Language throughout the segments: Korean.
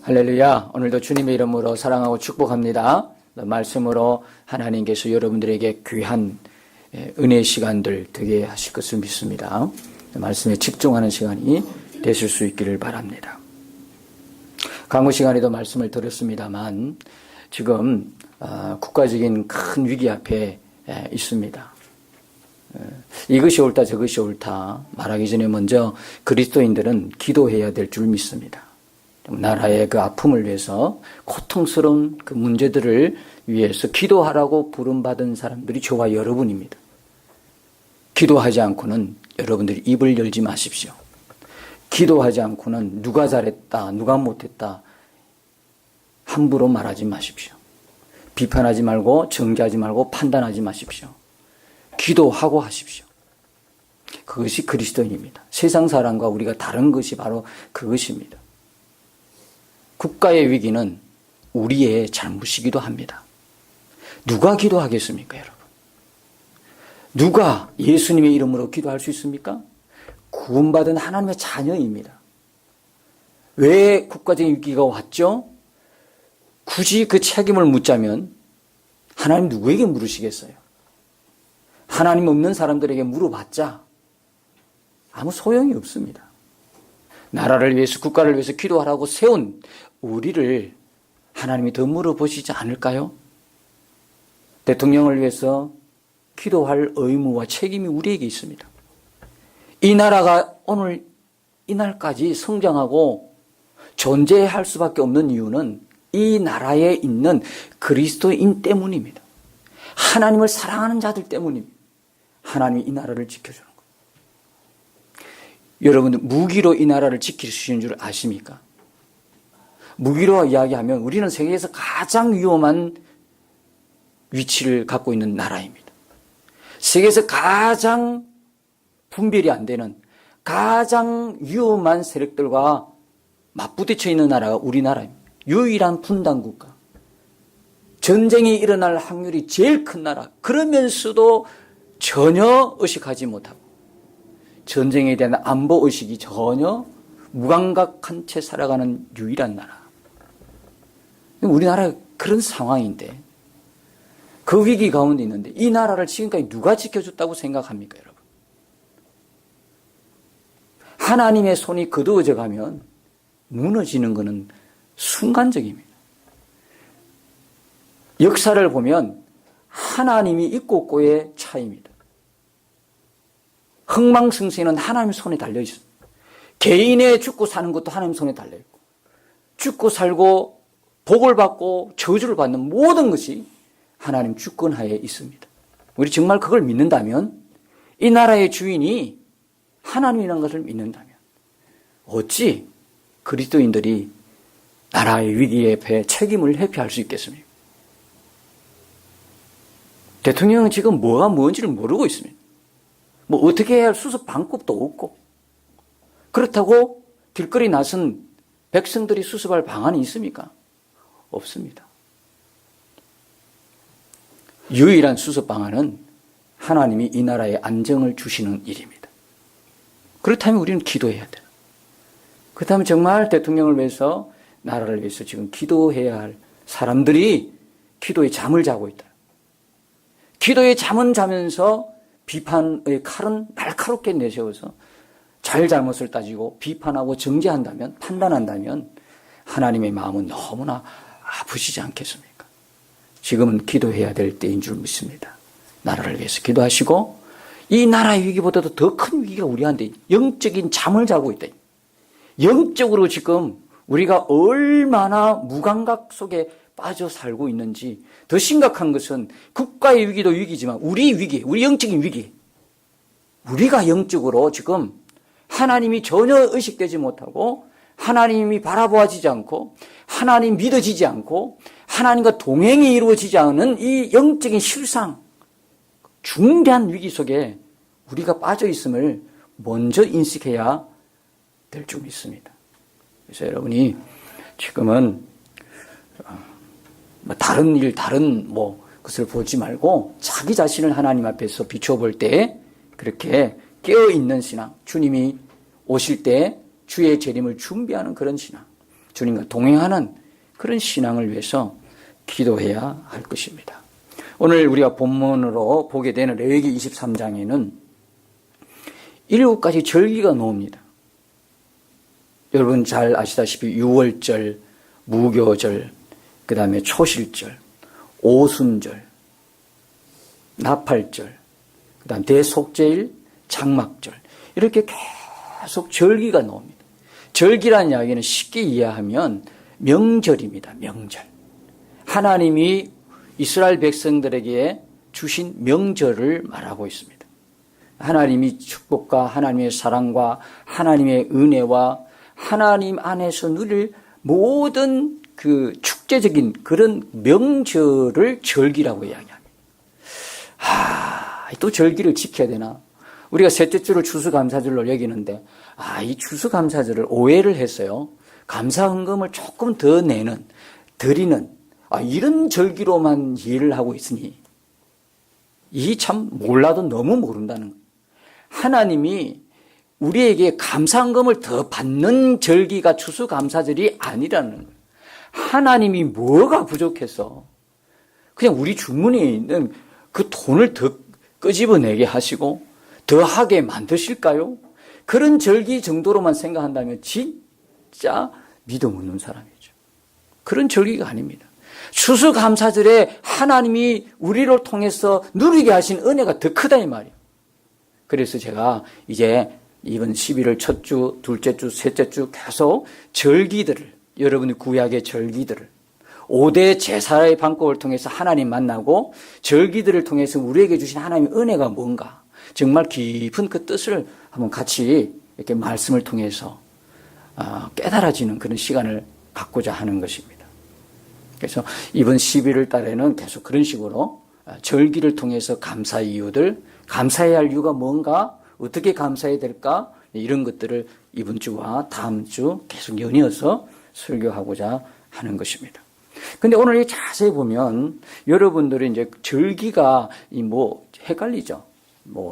할렐루야. 오늘도 주님의 이름으로 사랑하고 축복합니다. 말씀으로 하나님께서 여러분들에게 귀한 은혜의 시간들 되게 하실 것을 믿습니다. 말씀에 집중하는 시간이 되실 수 있기를 바랍니다. 강구 시간에도 말씀을 드렸습니다만 지금 국가적인 큰 위기 앞에 있습니다. 이것이 옳다 저것이 옳다 말하기 전에 먼저 그리스도인들은 기도해야 될 줄 믿습니다. 나라의 그 아픔을 위해서 고통스러운 그 문제들을 위해서 기도하라고 부름받은 사람들이 저와 여러분입니다. 기도하지 않고는 여러분들이 입을 열지 마십시오. 기도하지 않고는 누가 잘했다 누가 못했다 함부로 말하지 마십시오. 비판하지 말고 정죄하지 말고 판단하지 마십시오. 기도하고 하십시오. 그것이 그리스도인입니다. 세상 사람과 우리가 다른 것이 바로 그것입니다. 국가의 위기는 우리의 잘못이기도 합니다. 누가 기도하겠습니까, 여러분? 누가 예수님의 이름으로 기도할 수 있습니까? 구원받은 하나님의 자녀입니다. 왜 국가적인 위기가 왔죠? 굳이 그 책임을 묻자면 하나님 누구에게 물으시겠어요? 하나님 없는 사람들에게 물어봤자 아무 소용이 없습니다. 나라를 위해서 국가를 위해서 기도하라고 세운 우리를 하나님이 더 물어보시지 않을까요? 대통령을 위해서 기도할 의무와 책임이 우리에게 있습니다. 이 나라가 오늘 이날까지 성장하고 존재할 수밖에 없는 이유는 이 나라에 있는 그리스도인 때문입니다. 하나님을 사랑하는 자들 때문입니다. 하나님이 이 나라를 지켜주는 거예요. 여러분들 무기로 이 나라를 지킬 수 있는 줄 아십니까? 무기로 이야기하면 우리는 세계에서 가장 위험한 위치를 갖고 있는 나라입니다. 세계에서 가장 분별이 안 되는 가장 위험한 세력들과 맞부딪혀 있는 나라가 우리나라입니다. 유일한 분단 국가. 전쟁이 일어날 확률이 제일 큰 나라. 그러면서도 전혀 의식하지 못하고 전쟁에 대한 안보 의식이 전혀 무감각한 채 살아가는 유일한 나라. 우리나라가 그런 상황인데 그 위기 가운데 있는데 이 나라를 지금까지 누가 지켜줬다고 생각합니까, 여러분? 하나님의 손이 거두어져 가면 무너지는 것은 순간적입니다. 역사를 보면 하나님이 있고 없고의 차이입니다. 흥망성쇠는 하나님의 손에 달려있습니다. 개인의 죽고 사는 것도 하나님 손에 달려있고 죽고 살고 복을 받고 저주를 받는 모든 것이 하나님 주권하에 있습니다. 우리 정말 그걸 믿는다면 이 나라의 주인이 하나님이라는 것을 믿는다면 어찌 그리스도인들이 나라의 위기에 책임을 회피할 수 있겠습니까? 대통령은 지금 뭐가 뭔지를 모르고 있습니다. 뭐 어떻게 해야 할 수습 방법도 없고 그렇다고 길거리 나선 백성들이 수습할 방안이 있습니까? 없습니다. 유일한 수습 방안은 하나님이 이 나라에 안정을 주시는 일입니다. 그렇다면 우리는 기도해야 돼요. 그렇다면 정말 대통령을 위해서 나라를 위해서 지금 기도해야 할 사람들이 기도에 잠을 자고 있다. 기도에 잠은 자면서 비판의 칼은 날카롭게 내세워서 잘잘못을 따지고 비판하고 정죄한다면 판단한다면 하나님의 마음은 너무나 아프시지 않겠습니까? 지금은 기도해야 될 때인 줄 믿습니다. 나라를 위해서 기도하시고 이 나라의 위기보다도 더 큰 위기가 우리한테 영적인 잠을 자고 있다. 영적으로 지금 우리가 얼마나 무감각 속에 빠져 살고 있는지 더 심각한 것은 국가의 위기도 위기지만 우리 위기, 우리 영적인 위기 우리가 영적으로 지금 하나님이 전혀 의식되지 못하고 하나님이 바라보아지지 않고 하나님 믿어지지 않고 하나님과 동행이 이루어지지 않은 이 영적인 실상 중대한 위기 속에 우리가 빠져 있음을 먼저 인식해야 될 줄 믿습니다. 그래서 여러분이 지금은 다른 일, 다른 것을 보지 말고 자기 자신을 하나님 앞에서 비춰볼 때 그렇게 깨어있는 신앙, 주님이 오실 때 주의 재림을 준비하는 그런 신앙, 주님과 동행하는 그런 신앙을 위해서 기도해야 할 것입니다. 오늘 우리가 본문으로 보게 되는 레위기 23장에는 7가지 절기가 나옵니다. 여러분 잘 아시다시피 유월절, 무교절, 그 다음에 초실절, 오순절, 나팔절, 그 다음 대속제일, 장막절, 이렇게 계속 절기가 나옵니다. 절기라는 이야기는 쉽게 이해하면 명절입니다. 명절. 하나님이 이스라엘 백성들에게 주신 명절을 말하고 있습니다. 하나님이 축복과 하나님의 사랑과 하나님의 은혜와 하나님 안에서 누릴 모든 그 축제적인 그런 명절을 절기라고 이야기합니다. 또 절기를 지켜야 되나? 우리가 셋째 주를 추수감사절로 여기는데 이 추수감사절을 오해를 했어요. 감사헌금을 조금 더 드리는 이런 절기로만 이해를 하고 있으니 이 참 몰라도 너무 모른다는 거예요. 하나님이 우리에게 감사헌금을 더 받는 절기가 추수감사절이 아니라는 거예요. 하나님이 뭐가 부족해서 그냥 우리 주머니에 있는 그 돈을 더 끄집어내게 하시고 더하게 만드실까요? 그런 절기 정도로만 생각한다면 진짜 믿음 없는 사람이죠. 그런 절기가 아닙니다. 추수감사절에 하나님이 우리를 통해서 누리게 하신 은혜가 더 크다 이 말이에요. 그래서 제가 이제 이번 11월 첫 주, 둘째 주, 셋째 주 계속 절기들을, 여러분의 구약의 절기들을 5대 제사의 방법을 통해서 하나님 만나고 절기들을 통해서 우리에게 주신 하나님의 은혜가 뭔가 정말 깊은 그 뜻을 한번 같이 이렇게 말씀을 통해서 깨달아지는 그런 시간을 갖고자 하는 것입니다. 그래서 이번 11월 달에는 계속 그런 식으로 절기를 통해서 감사 이유들, 감사해야 할 이유가 뭔가, 어떻게 감사해야 될까, 이런 것들을 이번 주와 다음 주 계속 연이어서 설교하고자 하는 것입니다. 근데 오늘 자세히 보면 여러분들이 이제 절기가 헷갈리죠.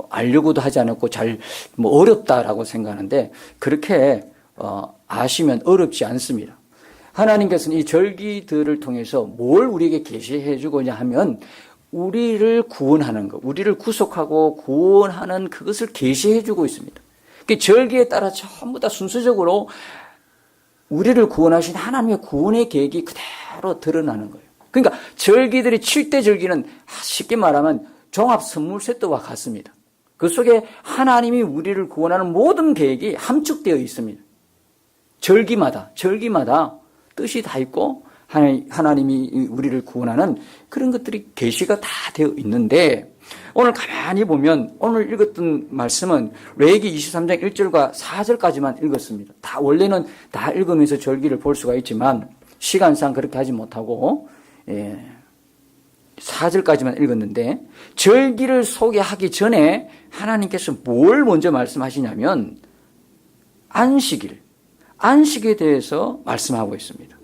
알려고도 하지 않았고 어렵다라고 생각하는데 그렇게 아시면 어렵지 않습니다. 하나님께서는 이 절기들을 통해서 뭘 우리에게 계시해 주고자 하면 우리를 구원하는 것, 우리를 구속하고 구원하는 그것을 계시해 주고 있습니다. 그 절기에 따라 전부 다 순서적으로 우리를 구원하신 하나님의 구원의 계획이 그대로 드러나는 거예요. 그러니까 절기들이 7대 절기는 쉽게 말하면 종합 선물 세트와 같습니다. 그 속에 하나님이 우리를 구원하는 모든 계획이 함축되어 있습니다. 절기마다 뜻이 다 있고 하나님이 우리를 구원하는 그런 것들이 계시가 다 되어 있는데 오늘 가만히 보면 오늘 읽었던 말씀은 레위기 23장 1절과 4절까지만 읽었습니다. 원래는 다 읽으면서 절기를 볼 수가 있지만 시간상 그렇게 하지 못하고 4절까지만 읽었는데 절기를 소개하기 전에 하나님께서 뭘 먼저 말씀하시냐면 안식에 대해서 말씀하고 있습니다.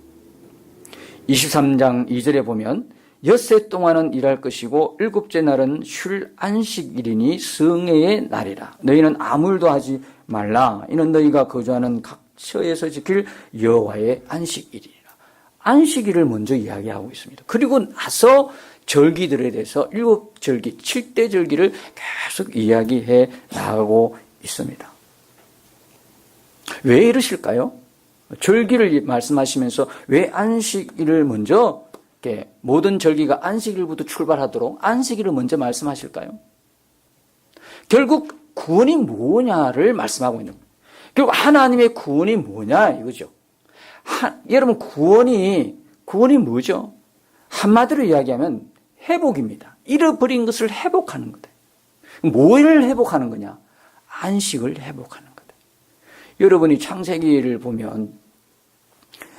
23장 2절에 보면 엿새 동안은 일할 것이고 일곱째 날은 쉴 안식일이니 성회의 날이라. 너희는 아무 일도 하지 말라. 이는 너희가 거주하는 각 처에서 지킬 여호와의 안식일이라. 안식일을 먼저 이야기하고 있습니다. 그리고 나서 절기들에 대해서 7절기, 7대 절기를 계속 이야기해 나가고 있습니다. 왜 이러실까요? 절기를 말씀하시면서 왜 안식일을 먼저 모든 절기가 안식일부터 출발하도록 안식일을 먼저 말씀하실까요? 결국 구원이 뭐냐를 말씀하고 있는 거예요. 결국 하나님의 구원이 뭐냐 이거죠. 여러분 구원이 뭐죠? 한마디로 이야기하면 회복입니다. 잃어버린 것을 회복하는 거다. 뭐를 회복하는 거냐? 안식을 회복하는 거다. 여러분이 창세기를 보면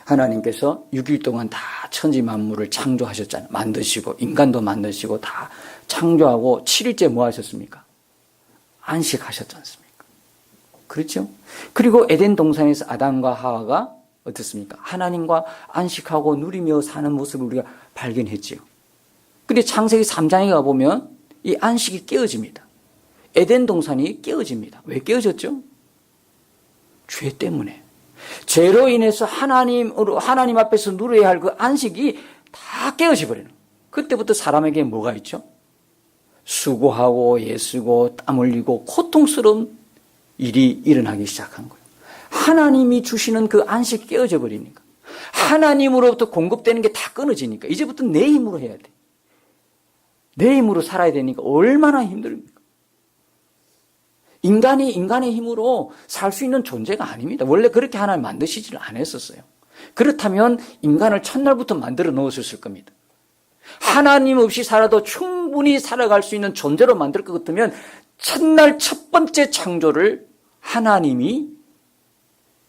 하나님께서 6일 동안 다 천지 만물을 창조하셨잖아요. 만드시고 인간도 만드시고 다 창조하고 7일째 뭐 하셨습니까? 안식하셨지 않습니까? 그렇죠? 그리고 에덴 동산에서 아담과 하와가 어떻습니까? 하나님과 안식하고 누리며 사는 모습을 우리가 발견했지요. 근데 창세기 3장에 가보면 이 안식이 깨어집니다. 에덴 동산이 깨어집니다. 왜 깨어졌죠? 죄 때문에. 죄로 인해서 하나님 앞에서 누려야 할 그 안식이 다 깨어져 버리는 거예요. 그때부터 사람에게 뭐가 있죠? 수고하고 애쓰고 땀 흘리고 고통스러운 일이 일어나기 시작한 거예요. 하나님이 주시는 그 안식이 깨어져 버리니까, 하나님으로부터 공급되는 게 다 끊어지니까 이제부터 내 힘으로 해야 돼. 내 힘으로 살아야 되니까 얼마나 힘듭니까? 인간이 인간의 힘으로 살 수 있는 존재가 아닙니다. 원래 그렇게 하나님 만드시지를 않았었어요. 그렇다면 인간을 첫날부터 만들어 놓으셨을 겁니다. 하나님 없이 살아도 충분히 살아갈 수 있는 존재로 만들 것 같으면 첫날 첫 번째 창조를 하나님이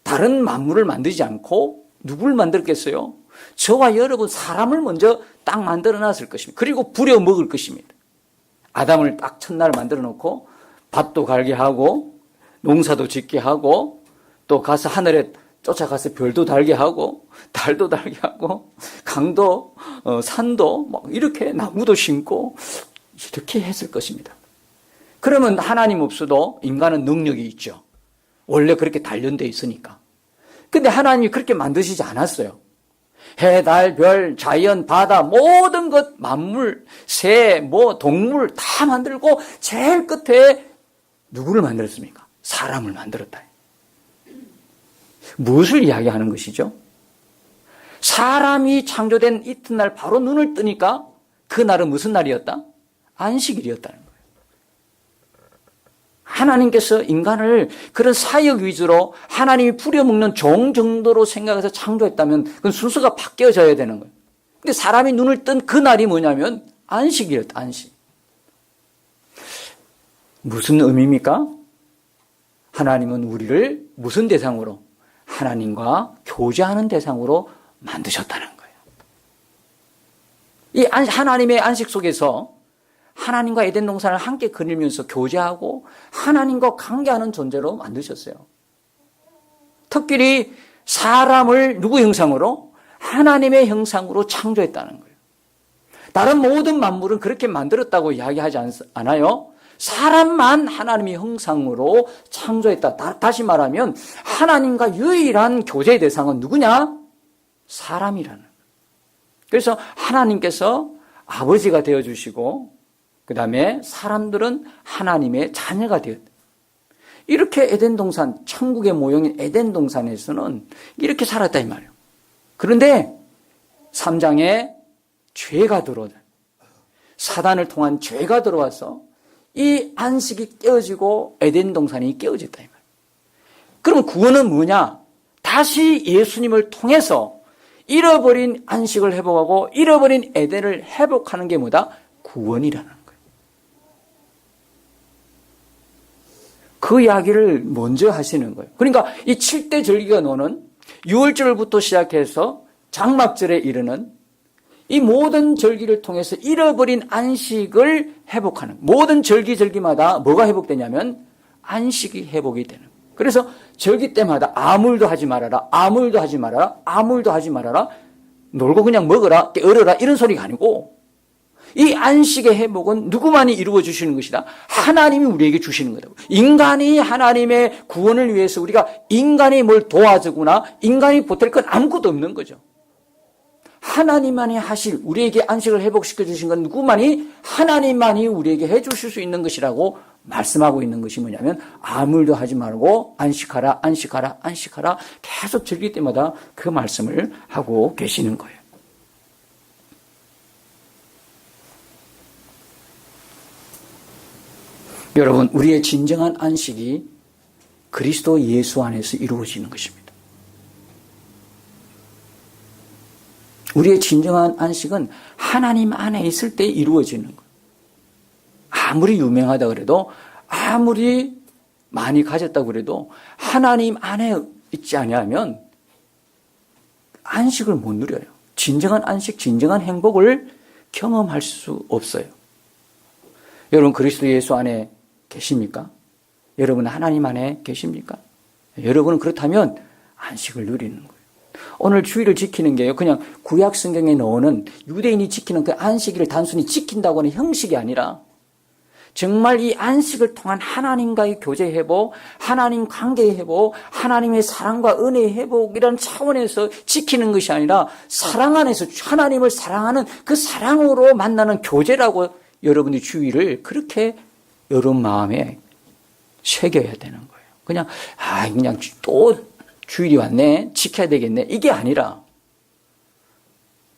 다른 만물을 만들지 않고 누구를 만들겠어요? 저와 여러분 사람을 먼저 딱 만들어 놨을 것입니다. 그리고 부려 먹을 것입니다. 아담을 딱 첫날 만들어 놓고 밭도 갈게 하고 농사도 짓게 하고 또 가서 하늘에 쫓아가서 별도 달게 하고 달도 달게 하고 강도 산도 막 이렇게 나무도 심고 이렇게 했을 것입니다. 그러면 하나님 없어도 인간은 능력이 있죠. 원래 그렇게 단련되어 있으니까. 근데 하나님이 그렇게 만드시지 않았어요. 해, 달, 별, 자연, 바다 모든 것, 만물, 새, 동물 다 만들고 제일 끝에 누구를 만들었습니까? 사람을 만들었다. 무엇을 이야기하는 것이죠? 사람이 창조된 이튿날 바로 눈을 뜨니까 그날은 무슨 날이었다? 안식일이었다는 거예요. 하나님께서 인간을 그런 사역 위주로 하나님이 부려먹는 종 정도로 생각해서 창조했다면 그건 순서가 바뀌어져야 되는 거예요. 근데 사람이 눈을 뜬 그날이 뭐냐면 안식이었다. 안식. 무슨 의미입니까? 하나님은 우리를 무슨 대상으로? 하나님과 교제하는 대상으로 만드셨다는 거예요. 이 하나님의 안식 속에서 하나님과 에덴 동산을 함께 거닐면서 교제하고 하나님과 관계하는 존재로 만드셨어요. 특별히 사람을 누구 형상으로? 하나님의 형상으로 창조했다는 거예요. 다른 모든 만물은 그렇게 만들었다고 이야기하지 않아요. 사람만 하나님의 형상으로 창조했다. 다시 말하면 하나님과 유일한 교제의 대상은 누구냐? 사람이라는 거예요. 그래서 하나님께서 아버지가 되어주시고 그 다음에 사람들은 하나님의 자녀가 되었다. 이렇게 에덴 동산, 천국의 모형인 에덴 동산에서는 이렇게 살았다 이 말이에요. 그런데 3장에 죄가 들어오다. 사단을 통한 죄가 들어와서 이 안식이 깨어지고 에덴 동산이 깨어졌다 이 말이에요. 그럼 구원은 뭐냐? 다시 예수님을 통해서 잃어버린 안식을 회복하고 잃어버린 에덴을 회복하는 게 뭐다? 구원이라는 거예요. 그 이야기를 먼저 하시는 거예요. 그러니까 이 7대 절기가 노는 6월절부터 시작해서 장막절에 이르는 이 모든 절기를 통해서 잃어버린 안식을 회복하는, 모든 절기마다 뭐가 회복되냐면 안식이 회복이 되는 거예요. 그래서 절기 때마다 아무 일도 하지 말아라, 아무 일도 하지 말아라, 아무 일도 하지 말아라, 놀고 그냥 먹어라, 깨어러라 이런 소리가 아니고 이 안식의 회복은 누구만이 이루어 주시는 것이다? 하나님이 우리에게 주시는 거다. 인간이 하나님의 구원을 위해서 우리가 인간이 뭘 도와주거나 인간이 보탤 건 아무것도 없는 거죠. 하나님만이 하실, 우리에게 안식을 회복시켜 주신 건 누구만이? 하나님만이 우리에게 해 주실 수 있는 것이라고 말씀하고 있는 것이 뭐냐면 아무 일도 하지 말고 안식하라, 안식하라, 안식하라 계속 절기 때마다 그 말씀을 하고 계시는 거예요. 여러분, 우리의 진정한 안식이 그리스도 예수 안에서 이루어지는 것입니다. 우리의 진정한 안식은 하나님 안에 있을 때 이루어지는 거예요. 아무리 유명하다 그래도, 아무리 많이 가졌다고 그래도 하나님 안에 있지 아니하면 안식을 못 누려요. 진정한 안식, 진정한 행복을 경험할 수 없어요. 여러분, 그리스도 예수 안에 계십니까? 여러분 하나님 안에 계십니까? 여러분은 그렇다면 안식을 누리는 거예요. 오늘 주일을 지키는 게요, 그냥 구약 성경에 나오는 유대인이 지키는 그 안식일을 단순히 지킨다고 하는 형식이 아니라 정말 이 안식을 통한 하나님과의 교제 회복, 하나님 관계 회복, 하나님의 사랑과 은혜 회복이라는 차원에서 지키는 것이 아니라 사랑 안에서 하나님을 사랑하는 그 사랑으로 만나는 교제라고 여러분의 주의를 그렇게 여러분 마음에 새겨야 되는 거예요. 그냥 또 주일이 왔네, 지켜야 되겠네, 이게 아니라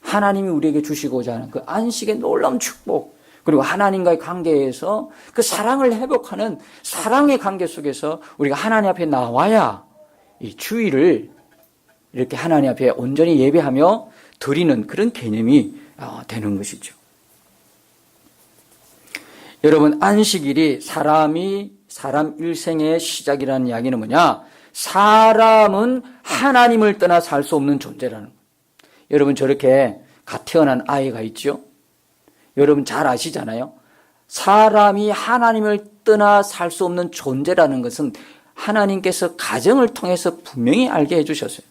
하나님이 우리에게 주시고자 하는 그 안식의 놀라운 축복, 그리고 하나님과의 관계에서 그 사랑을 회복하는 사랑의 관계 속에서 우리가 하나님 앞에 나와야 이 주일을 이렇게 하나님 앞에 온전히 예배하며 드리는 그런 개념이 되는 것이죠. 여러분, 안식일이 사람 일생의 시작이라는 이야기는 뭐냐? 사람은 하나님을 떠나 살 수 없는 존재라는 거예요. 여러분, 저렇게 갓 태어난 아이가 있죠? 여러분 잘 아시잖아요. 사람이 하나님을 떠나 살 수 없는 존재라는 것은 하나님께서 가정을 통해서 분명히 알게 해주셨어요.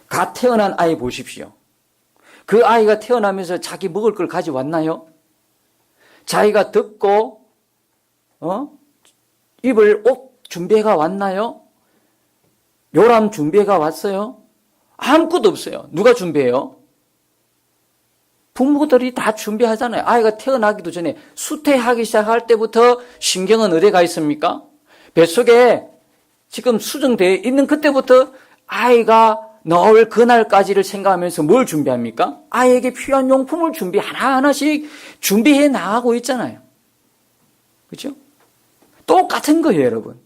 갓 태어난 아이 보십시오. 그 아이가 태어나면서 자기 먹을 걸 가져왔나요? 자기가 덥고 입을 옷 준비가 왔나요? 요람 준비가 왔어요? 아무것도 없어요. 누가 준비해요? 부모들이 다 준비하잖아요. 아이가 태어나기도 전에 수태하기 시작할 때부터 신경은 어디에 가 있습니까? 뱃속에 지금 수정되어 있는 그때부터 아이가 나올 그날까지를 생각하면서 뭘 준비합니까? 아이에게 필요한 용품을 하나하나씩 준비해 나가고 있잖아요. 그렇죠? 똑같은 거예요, 여러분.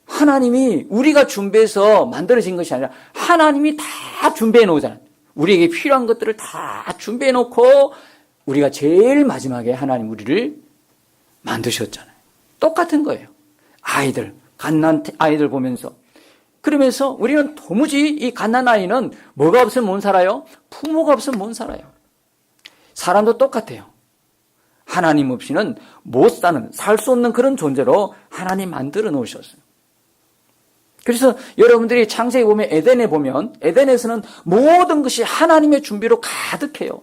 하나님이 우리가 준비해서 만들어진 것이 아니라 하나님이 다 준비해 놓잖아요. 우리에게 필요한 것들을 다 준비해 놓고 우리가 제일 마지막에 하나님 우리를 만드셨잖아요. 똑같은 거예요. 갓난 아이들 보면서. 그러면서 우리는 도무지 이 갓난 아이는 뭐가 없으면 못 살아요? 부모가 없으면 못 살아요. 사람도 똑같아요. 하나님 없이는 못 사는, 살 수 없는 그런 존재로 하나님 만들어 놓으셨어요. 그래서 여러분들이 창세기 보면 에덴에서는 모든 것이 하나님의 준비로 가득해요.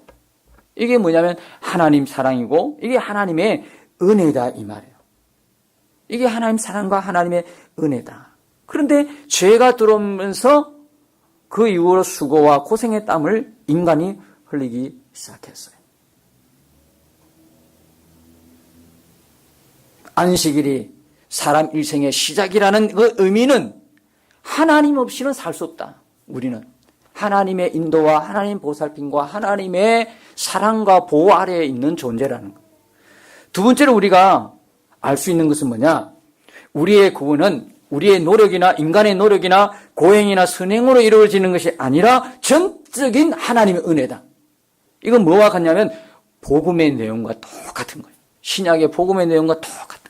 이게 뭐냐면 하나님 사랑이고 이게 하나님의 은혜다 이 말이에요. 이게 하나님 사랑과 하나님의 은혜다. 그런데 죄가 들어오면서 그 이후로 수고와 고생의 땀을 인간이 흘리기 시작했어요. 안식일이 사람 일생의 시작이라는 그 의미는 하나님 없이는 살 수 없다. 우리는 하나님의 인도와 하나님 보살핌과 하나님의 사랑과 보호 아래에 있는 존재라는 것. 두 번째로 우리가 알 수 있는 것은 뭐냐? 우리의 구원은 우리의 노력이나 인간의 노력이나 고행이나 선행으로 이루어지는 것이 아니라 전적인 하나님의 은혜다. 이건 뭐와 같냐면 복음의 내용과 똑같은 거예요. 신약의 복음의 내용과 똑같다.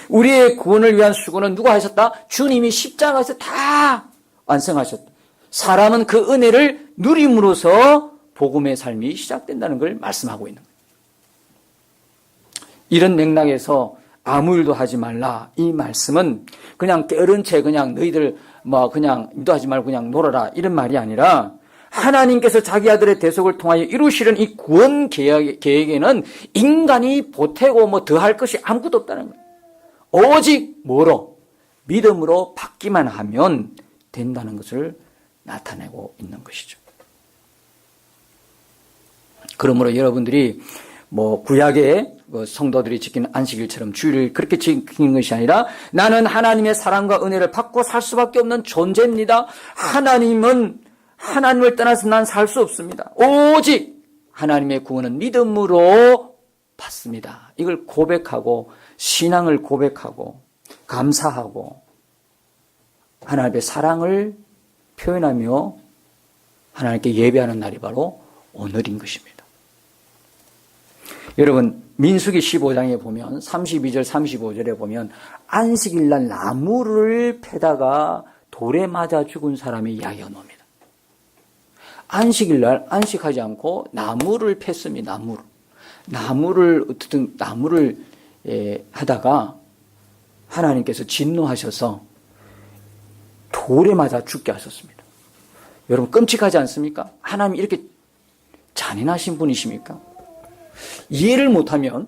우리의 구원을 위한 수고는 누가 하셨다? 주님이 십자가에서 다 완성하셨다. 사람은 그 은혜를 누림으로써 복음의 삶이 시작된다는 걸 말씀하고 있는 거예요. 이런 맥락에서 아무 일도 하지 말라. 이 말씀은 그냥 게으른 채 그냥 너희들 그냥 일도 하지 말고 그냥 놀아라. 이런 말이 아니라 하나님께서 자기 아들의 대속을 통하여 이루시는 이 구원 계획에는 인간이 보태고 더할 것이 아무것도 없다는 거예요. 오직 뭐로? 믿음으로 받기만 하면 된다는 것을 나타내고 있는 것이죠. 그러므로 여러분들이 구약의 성도들이 지키는 안식일처럼 주일을 그렇게 지키는 것이 아니라 나는 하나님의 사랑과 은혜를 받고 살 수밖에 없는 존재입니다. 하나님을 떠나서 난 살 수 없습니다. 오직 하나님의 구원은 믿음으로 받습니다. 이걸 고백하고 신앙을 고백하고 감사하고 하나님의 사랑을 표현하며 하나님께 예배하는 날이 바로 오늘인 것입니다. 여러분 민수기 15장에 보면 32절 35절에 보면 안식일날 나무를 패다가 돌에 맞아 죽은 사람의 이야기가 나옵니다. 안식일날 안식하지 않고 나무를 팼습니다. 나무를 하다가 하나님께서 진노하셔서 돌에 맞아 죽게 하셨습니다. 여러분 끔찍하지 않습니까? 하나님 이렇게 잔인하신 분이십니까? 이해를 못하면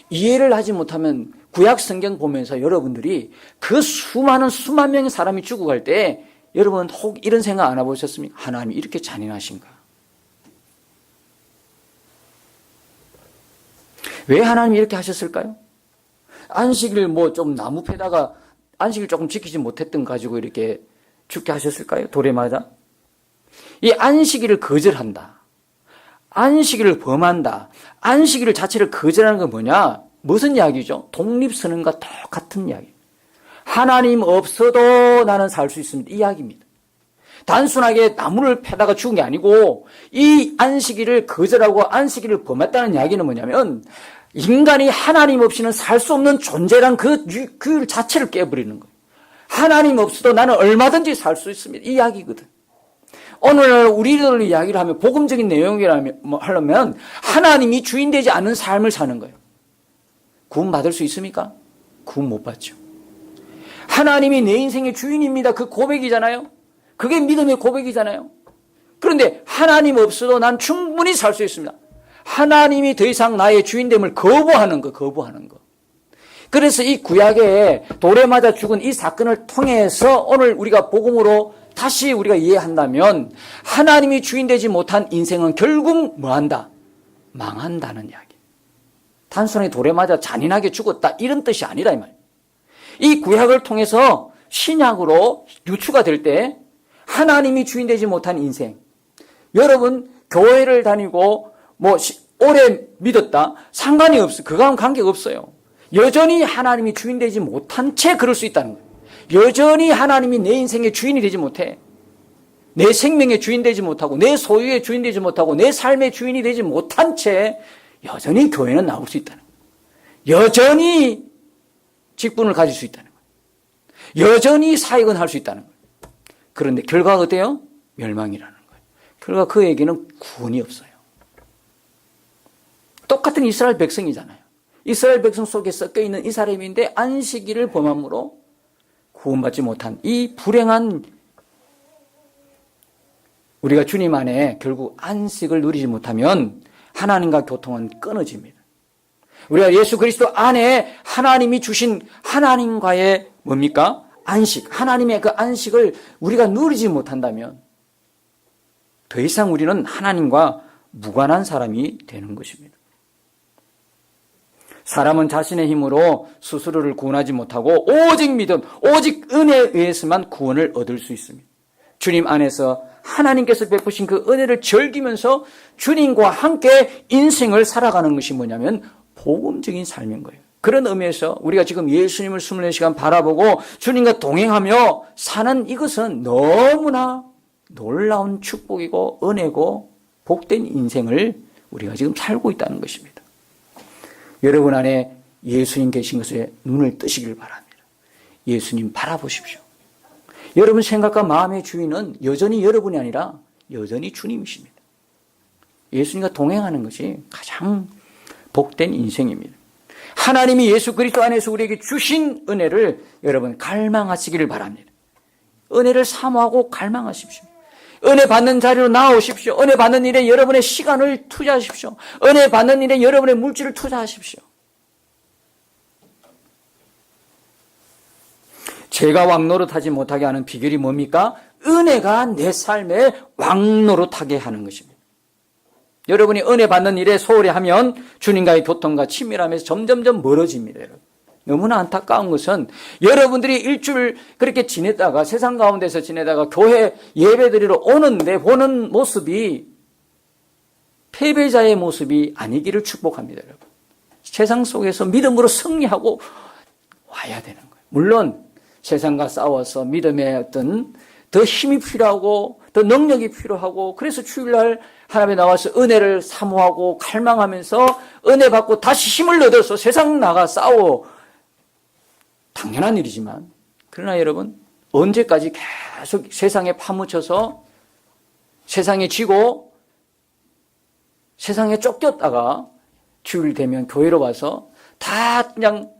이해를 하지 못하면 구약 성경 보면서 여러분들이 그 수만 명의 사람이 죽어갈 때 여러분 혹 이런 생각 안 해보셨습니까? 하나님이 이렇게 잔인하신가? 왜 하나님이 이렇게 하셨을까요? 안식일 뭐 좀 나무 패다가 안식일 조금 지키지 못했던 가지고 이렇게 죽게 하셨을까요? 돌에 맞아? 이 안식일을 거절한다. 안식일을 범한다. 안식일 자체를 거절하는 건 뭐냐? 무슨 이야기죠? 독립선언과 똑같은 이야기. 하나님 없어도 나는 살 수 있습니다. 이 이야기입니다. 단순하게 나무를 패다가 죽은 게 아니고 이 안식일을 거절하고 안식일을 범했다는 이야기는 뭐냐면 인간이 하나님 없이는 살 수 없는 존재란 그 규율 자체를 깨버리는 거예요. 하나님 없어도 나는 얼마든지 살 수 있습니다. 이 이야기거든. 오늘 우리들 이야기를 하면 복음적인 내용이라면 하려면 하나님이 주인 되지 않은 삶을 사는 거예요. 구원 받을 수 있습니까? 구원 못 받죠. 하나님이 내 인생의 주인입니다. 그 고백이잖아요. 그게 믿음의 고백이잖아요. 그런데 하나님 없어도 난 충분히 살 수 있습니다. 하나님이 더 이상 나의 주인됨을 거부하는 거. 그래서 이 구약에 돌에 맞아 죽은 이 사건을 통해서 오늘 우리가 복음으로 다시 우리가 이해한다면 하나님이 주인 되지 못한 인생은 결국 뭐한다? 망한다는 이야기. 단순히 돌에 맞아 잔인하게 죽었다 이런 뜻이 아니라 이 말. 이 구약을 통해서 신약으로 유추가 될 때 하나님이 주인 되지 못한 인생. 여러분 교회를 다니고 뭐 오래 믿었다 상관이 없어요. 그거하고는 관계가 없어요. 여전히 하나님이 주인 되지 못한 채 그럴 수 있다는 거예요. 여전히 하나님이 내 인생의 주인이 되지 못해. 내 생명의 주인 되지 못하고 내 소유의 주인 되지 못하고 내 삶의 주인이 되지 못한 채 여전히 교회는 나올 수 있다는 거예요. 여전히 직분을 가질 수 있다는 거예요. 여전히 사역은 할 수 있다는 거예요. 그런데 결과가 어때요? 멸망이라는 거예요. 결과 그에게는 구원이 없어요. 똑같은 이스라엘 백성이잖아요. 이스라엘 백성 속에 섞여 있는 이 사람인데 안식일을 범함으로 구원받지 못한 이 불행한 우리가 주님 안에 결국 안식을 누리지 못하면 하나님과 교통은 끊어집니다. 우리가 예수 그리스도 안에 하나님이 주신 하나님과의 뭡니까? 안식, 하나님의 그 안식을 우리가 누리지 못한다면 더 이상 우리는 하나님과 무관한 사람이 되는 것입니다. 사람은 자신의 힘으로 스스로를 구원하지 못하고 오직 믿음, 오직 은혜에 의해서만 구원을 얻을 수 있습니다. 주님 안에서 하나님께서 베푸신 그 은혜를 즐기면서 주님과 함께 인생을 살아가는 것이 뭐냐면 복음적인 삶인 거예요. 그런 의미에서 우리가 지금 예수님을 24시간 바라보고 주님과 동행하며 사는 이것은 너무나 놀라운 축복이고 은혜고 복된 인생을 우리가 지금 살고 있다는 것입니다. 여러분 안에 예수님 계신 것에 눈을 뜨시길 바랍니다. 예수님 바라보십시오. 여러분 생각과 마음의 주인은 여전히 여러분이 아니라 여전히 주님이십니다. 예수님과 동행하는 것이 가장 복된 인생입니다. 하나님이 예수 그리스도 안에서 우리에게 주신 은혜를 여러분 갈망하시기를 바랍니다. 은혜를 사모하고 갈망하십시오. 은혜 받는 자리로 나오십시오. 은혜 받는 일에 여러분의 시간을 투자하십시오. 은혜 받는 일에 여러분의 물질을 투자하십시오. 죄가 왕노릇하지 못하게 하는 비결이 뭡니까? 은혜가 내 삶에 왕노릇하게 하는 것입니다. 여러분이 은혜 받는 일에 소홀히 하면 주님과의 교통과 친밀함에서 점점점 멀어집니다. 여러분. 너무나 안타까운 것은 여러분들이 일주일 그렇게 지내다가 세상 가운데서 지내다가 교회 예배드리러 오는데 보는 모습이 패배자의 모습이 아니기를 축복합니다. 여러분. 세상 속에서 믿음으로 승리하고 와야 되는 거예요. 물론 세상과 싸워서 믿음의 어떤 더 힘이 필요하고 더 능력이 필요하고 그래서 주일날 하나님에 나와서 은혜를 사모하고 갈망하면서 은혜 받고 다시 힘을 얻어서 세상 나가 싸워 당연한 일이지만 그러나 여러분 언제까지 계속 세상에 파묻혀서 세상에 지고 세상에 쫓겼다가 주일 되면 교회로 와서 다 그냥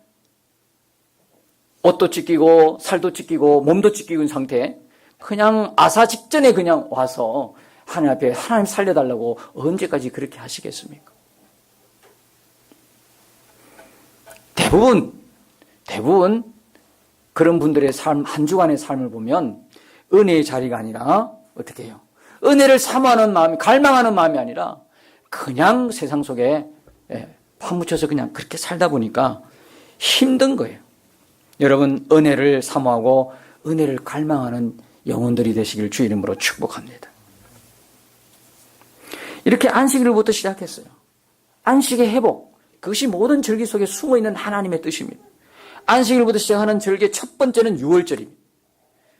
옷도 찢기고 살도 찢기고 몸도 찢기고 있는 상태 그냥 아사 직전에 그냥 와서 하나님 앞에 하나님 살려달라고 언제까지 그렇게 하시겠습니까? 대부분 그런 분들의 삶, 한 주간의 삶을 보면 은혜의 자리가 아니라 어떻게 해요? 은혜를 사모하는 마음이, 갈망하는 마음이 아니라 그냥 세상 속에 파묻혀서 그냥 그렇게 살다 보니까 힘든 거예요. 여러분, 은혜를 사모하고 은혜를 갈망하는 영혼들이 되시길 주 이름으로 축복합니다. 이렇게 안식일부터 시작했어요. 안식의 회복, 그것이 모든 절기 속에 숨어있는 하나님의 뜻입니다. 안식일부터 시작하는 절기의 첫 번째는 유월절입니다.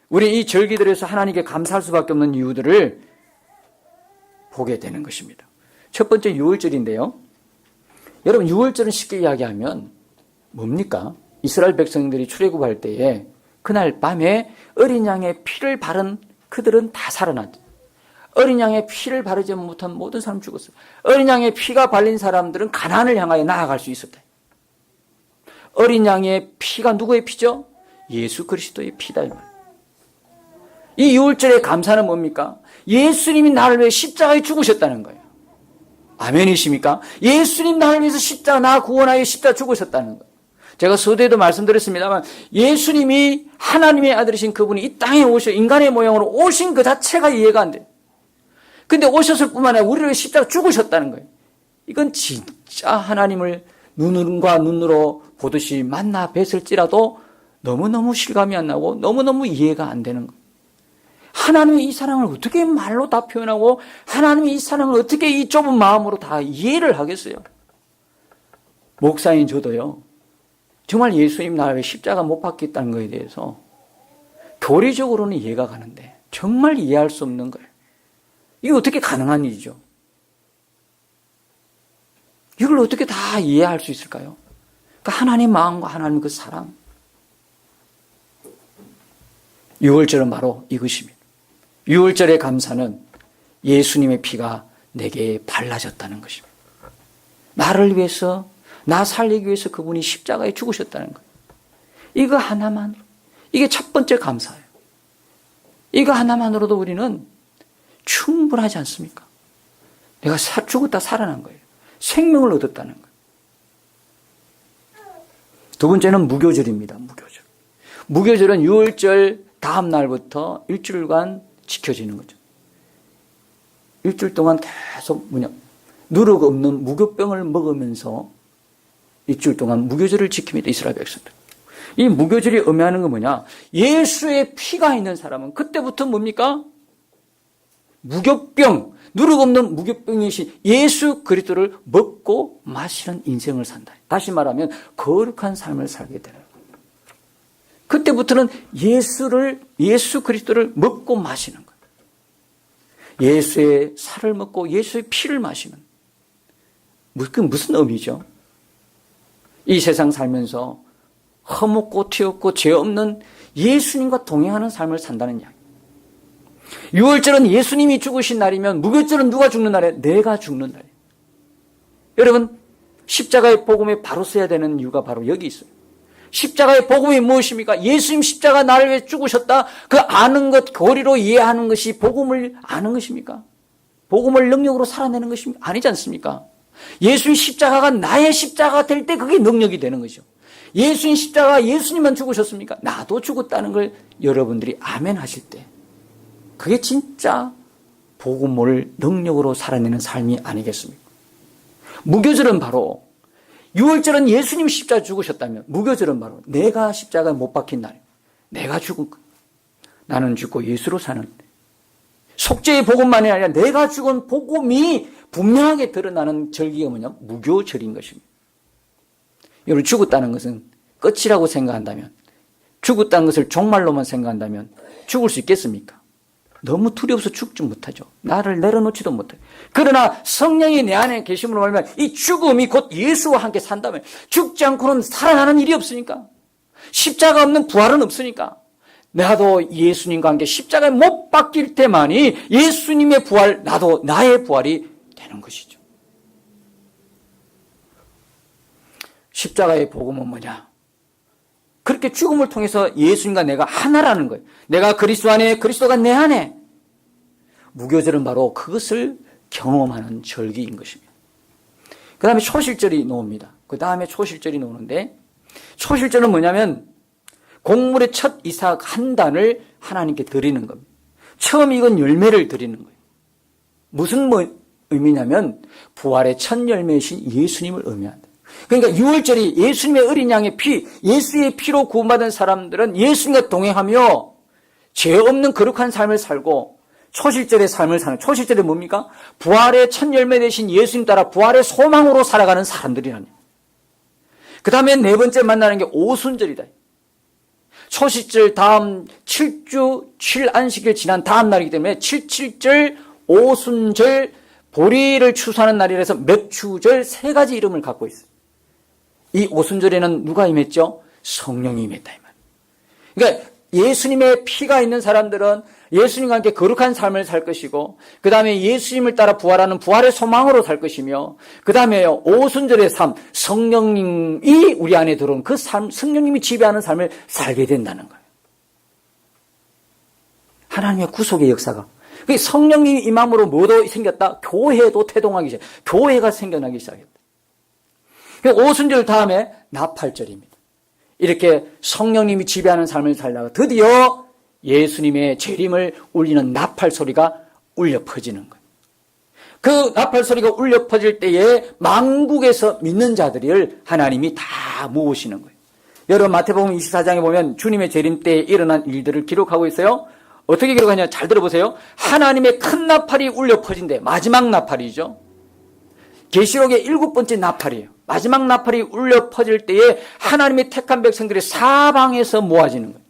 우리 이 절기들에서 하나님께 감사할 수밖에 없는 이유들을 보게 되는 것입니다. 첫 번째 유월절인데요. 여러분, 유월절은 쉽게 이야기하면 뭡니까? 이스라엘 백성들이 출애굽할 때에 그날 밤에 어린 양의 피를 바른 그들은 다 살아났죠. 어린 양의 피를 바르지 못한 모든 사람 죽었어요. 어린 양의 피가 발린 사람들은 가나안을 향하여 나아갈 수 있었다. 어린 양의 피가 누구의 피죠? 예수 그리스도의 피다. 이 유월절의 감사는 뭡니까? 예수님이 나를 위해 십자가에 죽으셨다는 거예요. 아멘이십니까? 예수님 나를 위해서 십자가, 나 구원하여 십자가 죽으셨다는 거예요. 제가 서두에도 말씀드렸습니다만 예수님이 하나님의 아들이신 그분이 이 땅에 오셔 인간의 모양으로 오신 그 자체가 이해가 안 돼요. 근데 오셨을 뿐만 아니라 우리를 위해 십자가 죽으셨다는 거예요. 이건 진짜 하나님을 눈과 눈으로 보듯이 만나 뵀을지라도 너무너무 실감이 안 나고 너무너무 이해가 안 되는 거예요. 하나님이 이 사랑을 어떻게 말로 다 표현하고 하나님이 이 사랑을 어떻게 이 좁은 마음으로 다 이해를 하겠어요? 목사인 저도요. 정말 예수님 나를 위해 십자가 못 박겠다는 것에 대해서 교리적으로는 이해가 가는데 정말 이해할 수 없는 거예요. 이게 어떻게 가능한 일이죠? 이걸 어떻게 다 이해할 수 있을까요? 그러니까 하나님 마음과 하나님 그 사랑. 유월절은 바로 이것입니다. 유월절의 감사는 예수님의 피가 내게 발라졌다는 것입니다. 나를 위해서, 나 살리기 위해서 그분이 십자가에 죽으셨다는 거예요. 이거 하나만으로, 이게 첫 번째 감사예요. 이거 하나만으로도 우리는 충분하지 않습니까? 내가 죽었다 살아난 거예요. 생명을 얻었다는 거예요. 두 번째는 무교절입니다. 무교절. 무교절은 유월절 다음 날부터 일주일간 지켜지는 거죠. 일주일 동안 계속 누룩 없는 무교병을 먹으면서 일주일 동안 무교절을 지킵니다. 이스라엘 백성들. 이 무교절이 의미하는 건 뭐냐? 예수의 피가 있는 사람은 그때부터 뭡니까? 무교병, 누룩 없는 무교병이신 예수 그리스도를 먹고 마시는 인생을 산다. 다시 말하면 거룩한 삶을 살게 되는 거예요. 그때부터는 예수 그리스도를 먹고 마시는 거예요. 예수의 살을 먹고 예수의 피를 마시는. 그 무슨 의미죠? 이 세상 살면서 허먹고 튀었고 죄 없는 예수님과 동행하는 삶을 산다는 이야기. 유월절은 예수님이 죽으신 날이면 무교절은 누가 죽는 날이에요? 내가 죽는 날이에요. 여러분, 십자가의 복음에 바로 써야 되는 이유가 바로 여기 있어요. 십자가의 복음이 무엇입니까? 예수님 십자가 나를 위해 죽으셨다. 그 아는 것, 교리로 이해하는 것이 복음을 아는 것입니까? 복음을 능력으로 살아내는 것입니까? 아니지 않습니까? 예수님 십자가가 나의 십자가가 될 때 그게 능력이 되는 거죠. 예수님 십자가, 예수님만 죽으셨습니까? 나도 죽었다는 걸 여러분들이 아멘 하실 때 그게 진짜 복음을 능력으로 살아내는 삶이 아니겠습니까? 무교절은 바로 유월절은 예수님 십자가 죽으셨다면 무교절은 바로 내가 십자가에 못 박힌 날, 내가 죽은 것, 나는 죽고 예수로 사는 속죄의 복음만이 아니라 내가 죽은 복음이 분명하게 드러나는 절기가 뭐냐? 무교절인 것입니다. 여러분, 죽었다는 것은 끝이라고 생각한다면, 죽었다는 것을 종말로만 생각한다면 죽을 수 있겠습니까? 너무 두려워서 죽지 못하죠. 나를 내려놓지도 못해요. 그러나 성령이 내 안에 계심으로 말하면 이 죽음이 곧 예수와 함께 산다면 죽지 않고는 살아나는 일이 없으니까, 십자가 없는 부활은 없으니까 나도 예수님과 함께 십자가에 못 박힐 때만이 예수님의 부활, 나도 나의 부활이 되는 것이죠. 십자가의 복음은 뭐냐? 그렇게 죽음을 통해서 예수님과 내가 하나라는 거예요. 내가 그리스도 안에, 그리스도가 내 안에. 무교절은 바로 그것을 경험하는 절기인 것입니다. 그 다음에 초실절이 나옵니다. 그 다음에 초실절이 나오는데 초실절은 뭐냐면 곡물의 첫 이삭 한 단을 하나님께 드리는 겁니다. 처음 익은 열매를 드리는 거예요. 무슨 의미냐면 부활의 첫 열매이신 예수님을 의미한다. 그러니까 6월절이 예수님의 어린 양의 피, 예수의 피로 구원받은 사람들은 예수님과 동행하며 죄 없는 거룩한 삶을 살고 초실절의 삶을 사는, 초실절이 뭡니까? 부활의 첫 열매 되신 예수님 따라 부활의 소망으로 살아가는 사람들이라니. 그 다음에 네 번째 만나는 게 오순절이다. 초실절 다음 7주 7안식일 지난 다음 날이기 때문에 7.7절, 오순절, 보리를 추수하는 날이라서 맥추절 세 가지 이름을 갖고 있어요. 이 오순절에는 누가 임했죠? 성령이 임했다. 이 말. 그러니까 예수님의 피가 있는 사람들은 예수님과 함께 거룩한 삶을 살 것이고, 그 다음에 예수님을 따라 부활하는 부활의 소망으로 살 것이며, 그 다음에 오순절의 삶, 성령님이 우리 안에 들어온 그 삶, 성령님이 지배하는 삶을 살게 된다는 거예요. 하나님의 구속의 역사가. 성령님이 임함으로 뭐도 생겼다? 교회도 태동하기 시작. 교회가 생겨나기 시작했다. 오순절 다음에 나팔절입니다. 이렇게 성령님이 지배하는 삶을 살다가 드디어 예수님의 재림을 울리는 나팔 소리가 울려 퍼지는 거예요. 그 나팔 소리가 울려 퍼질 때에 만국에서 믿는 자들을 하나님이 다 모으시는 거예요. 여러분 마태복음 24장에 보면 주님의 재림 때에 일어난 일들을 기록하고 있어요. 어떻게 기록하냐? 잘 들어보세요. 하나님의 큰 나팔이 울려 퍼진대. 마지막 나팔이죠. 계시록의 7번째 나팔이에요. 마지막 나팔이 울려 퍼질 때에 하나님의 택한 백성들이 사방에서 모아지는 거예요.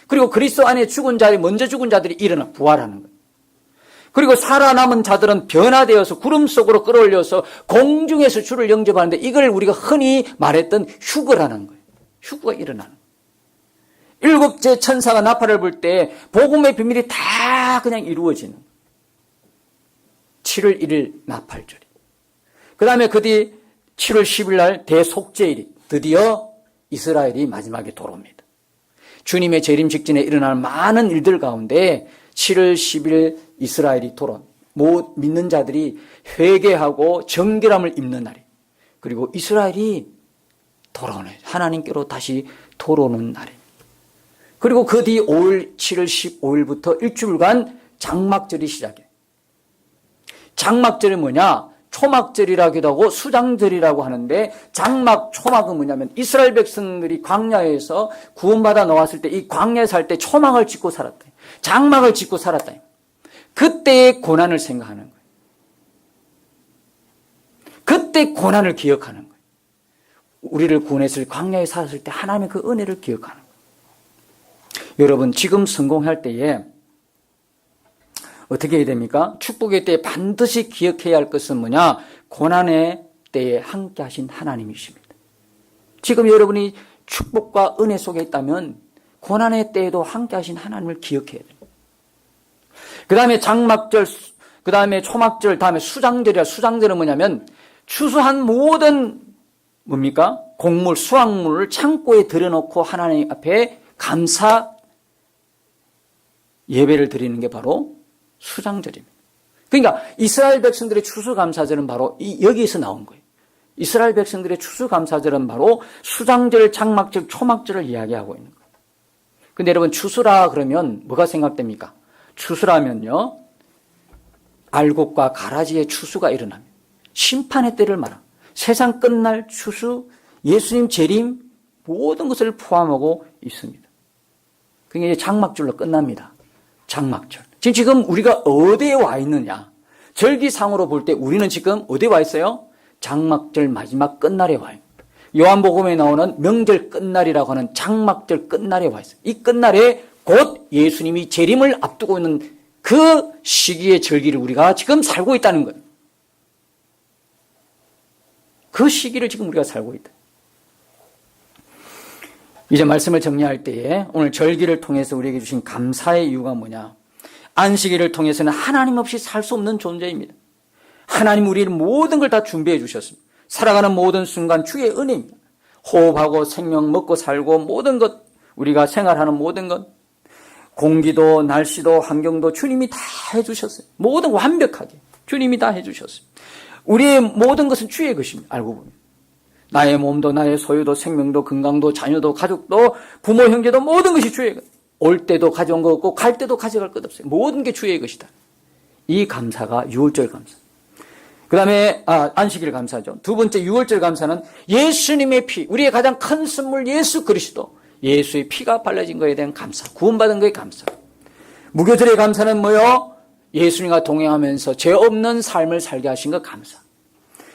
그리고 그리스도 안에 죽은 자들이, 먼저 죽은 자들이 일어나 부활하는 거예요. 그리고 살아남은 자들은 변화되어서 구름 속으로 끌어올려서 공중에서 주를 영접하는데, 이걸 우리가 흔히 말했던 휴거라는 거예요. 휴거가 일어나는 거예요. 7째 천사가 나팔을 불 때 복음의 비밀이 다 그냥 이루어지는 거예요. 7월 1일 나팔절이. 그 다음에 그 뒤 7월 10일 날 대속죄일이, 드디어 이스라엘이 마지막에 돌아옵니다. 주님의 재림 직전에 일어날 많은 일들 가운데 7월 10일 이스라엘이 돌아온, 믿는 자들이 회개하고 정결함을 입는 날이, 그리고 이스라엘이 돌아오는, 하나님께로 다시 돌아오는 날이. 그리고 그 뒤 5일, 7월 15일부터 일주일간 장막절이 시작해요. 장막절이 뭐냐? 초막절이라기도 하고 수장절이라고 하는데, 장막, 초막은 뭐냐면 이스라엘 백성들이 광야에서 구원받아 나왔을 때 이 광야에 살 때 초막을 짓고 살았다. 장막을 짓고 살았다. 그때의 고난을 생각하는 거예요. 그때 고난을 기억하는 거예요. 우리를 구원했을 광야에 살았을 때 하나님의 그 은혜를 기억하는 거예요. 여러분, 지금 성공할 때에 어떻게 해야 됩니까? 축복의 때에 반드시 기억해야 할 것은 뭐냐? 고난의 때에 함께 하신 하나님이십니다. 지금 여러분이 축복과 은혜 속에 있다면 고난의 때에도 함께 하신 하나님을 기억해야 됩니다. 그 다음에 장막절, 그 다음에 초막절, 다음에 수장절이야. 수장절은 뭐냐면 추수한 모든 뭡니까? 곡물, 수확물을 창고에 들여놓고 하나님 앞에 감사 예배를 드리는 게 바로 수장절입니다. 그러니까 이스라엘 백성들의 추수감사절은 바로 여기에서 나온 거예요. 이스라엘 백성들의 추수감사절은 바로 수장절, 장막절, 초막절을 이야기하고 있는 거예요. 근데 여러분, 추수라 그러면 뭐가 생각됩니까? 추수라면요, 알곡과 가라지의 추수가 일어납니다. 심판의 때를 말합니다. 세상 끝날 추수, 예수님 재림, 모든 것을 포함하고 있습니다. 그게 장막절로 끝납니다. 장막절. 지금 우리가 어디에 와 있느냐? 절기상으로 볼 때 우리는 지금 어디에 와 있어요? 장막절 마지막 끝날에 와 있어요. 요한복음에 나오는 명절 끝날이라고 하는 장막절 끝날에 와 있어요. 이 끝날에 곧 예수님이 재림을 앞두고 있는 그 시기의 절기를 우리가 지금 살고 있다는 거예요. 그 시기를 지금 우리가 살고 있다. 이제 말씀을 정리할 때에 오늘 절기를 통해서 우리에게 주신 감사의 이유가 뭐냐? 안식일을 통해서는 하나님 없이 살 수 없는 존재입니다. 하나님 우리의 모든 걸 다 준비해 주셨습니다. 살아가는 모든 순간 주의 은혜입니다. 호흡하고 생명, 먹고 살고 모든 것, 우리가 생활하는 모든 것, 공기도 날씨도 환경도 주님이 다 해주셨어요. 모든 완벽하게 주님이 다 해주셨어요. 우리의 모든 것은 주의 것입니다. 알고 보면 나의 몸도 나의 소유도 생명도 건강도 자녀도 가족도 부모 형제도 모든 것이 주의 것. 올 때도 가져온 것 없고 갈 때도 가져갈 것 없어요. 모든 게 주의 것이다. 이 감사가 유월절 감사. 그 다음에 안식일 감사죠. 두 번째 유월절 감사는 예수님의 피, 우리의 가장 큰 선물 예수 그리스도, 예수의 피가 발라진 것에 대한 감사, 구원받은 것에 감사. 무교절의 감사는 뭐요? 예수님과 동행하면서 죄 없는 삶을 살게 하신 것 감사.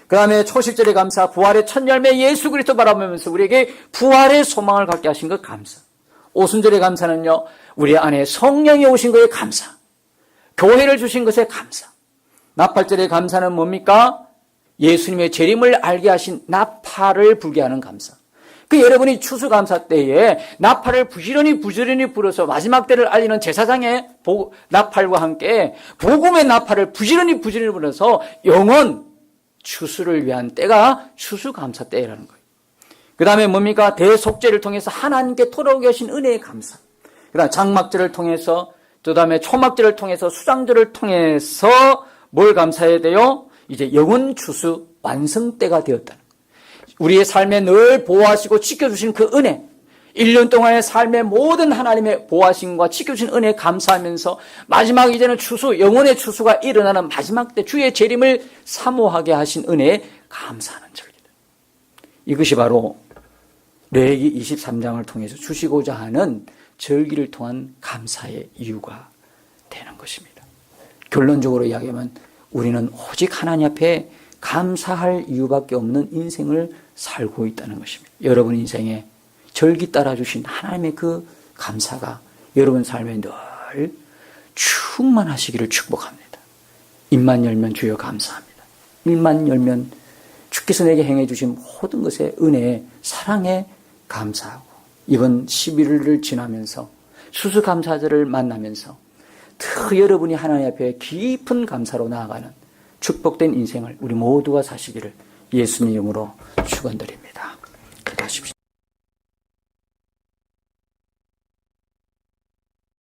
그 다음에 초식절의 감사, 부활의 첫 열매 예수 그리스도 바라보면서 우리에게 부활의 소망을 갖게 하신 것 감사. 오순절의 감사는요, 우리 안에 성령이 오신 것에 감사. 교회를 주신 것에 감사. 나팔절의 감사는 뭡니까? 예수님의 재림을 알게 하신 나팔을 불게 하는 감사. 여러분이 추수감사 때에 나팔을 부지런히 불어서 마지막 때를 알리는 제사장의 나팔과 함께 복음의 나팔을 부지런히 불어서 영원 추수를 위한 때가 추수감사 때라는 거예요. 그 다음에 뭡니까? 대속죄를 통해서 하나님께 돌아오게 하신 은혜의 감사. 그 다음에 장막절을 통해서, 그 다음에 초막절을 통해서, 수장절을 통해서 뭘 감사해야 돼요? 이제 영원 추수 완성 때가 되었다는 거예요. 우리의 삶에 늘 보호하시고 지켜주신 그 은혜, 1년 동안의 삶의 모든 하나님의 보호하심과 지켜주신 은혜에 감사하면서 마지막 이제는 추수, 영원의 추수가 일어나는 마지막 때 주의 재림을 사모하게 하신 은혜에 감사하는 절기다. 이것이 바로 레위기 23장을 통해서 주시고자 하는 절기를 통한 감사의 이유가 되는 것입니다. 결론적으로 이야기하면 우리는 오직 하나님 앞에 감사할 이유밖에 없는 인생을 살고 있다는 것입니다. 여러분 인생에 절기 따라 주신 하나님의 그 감사가 여러분 삶에 늘 충만하시기를 축복합니다. 입만 열면 주여 감사합니다. 입만 열면 주께서 내게 행해 주신 모든 것에 은혜에 사랑에 감사하고 이번 11일을 지나면서 수수감사절을 만나면서 더 여러분이 하나님 앞에 깊은 감사로 나아가는 축복된 인생을 우리 모두가 사시기를 예수님 이름으로 축원드립니다. 기도하십시오.